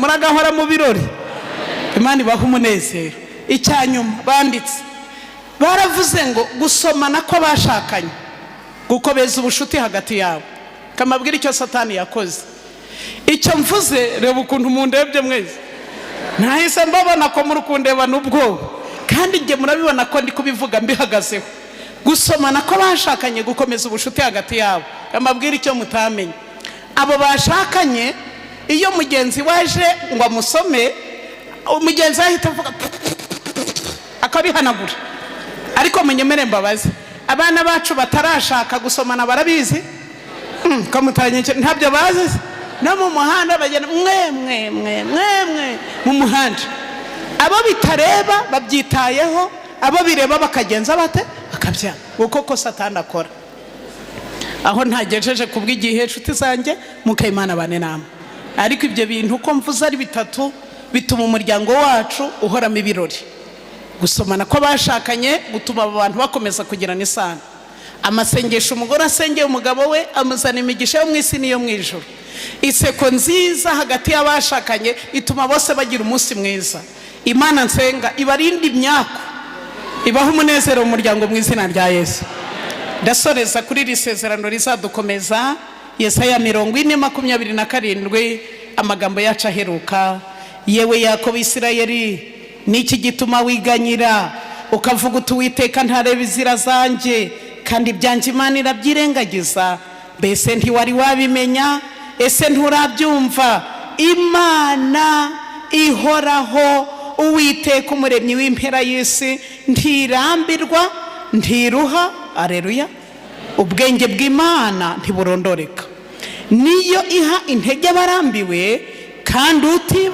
muragahora mu birori. Imana ibaha umunezero. Icyanyuma banditse baravuze ngo gusomana ko bashakanye gukobeza ubushuti hagati yabo. Kamabwira icyo Satani yakoze. Icyo mvuze reba ukuntu mundebye mwese. Nahise mbabona ko muri kundeba n'ubwo kandi nge murabibona ko ndi kubivuga mbihagazeho. Gusomana ko bashakanye gukomeza ubushuti hagati yabo. Kamabwira icyo mutamenye. Abo bashakanye iyo mugenzi waje ngo amusome umugenzi ahita avuga akabihanagura. Ariko munyemere mbabaze abana bacu batarashaka gusomana barabizi ko mutanye ntabyo bazi no mu muhanda bagenda mwe mu muhanda. Abo bitareba babyitayeho, abo bireba bakagenza bate bakabya. Uko ko Satani akora. Aho ntagejeje kubw'igihe inshuti zanjye mukayimana bane nama. Ariko ibyo bintu uko mvuze ari bitatu bituma umuryango wacu uhoramo ibirori. Gusomana ko bashakanye gutuma abantu bakomeza kugirana isano. Amasengesho umugore asengeye umugabo we amuzana imigisha yo mu isi n'iyo mu ijuru. Iseko nziza hagati y'abashakanye ituma bose bagira umunsi mwiza. Imana nsenga ibarinde imyaka, ibaha umunezero mu muryango mu izina rya Yesu. Ndasoreza kuri iri sezerano rizadukomeza Yesaya 40:27 amagambo yacu aheruka. Yewe Yakobo Isirayeli, niki gituma wiganyira ukavuga uti Uwiteka ntareba izira zanjye kandi ibyanjye Imana irabyirengagiza? Mbese ntiwari wabimenya? Ese nturabyumva? Imana ihoraho, Uwiteka umuremyi w'impera y'isi, ntirambirwa ntiruha. Aleluya. Ubwenge bw'Imana ntiburondoreka, niyo iha intege barambiwe kandi utiba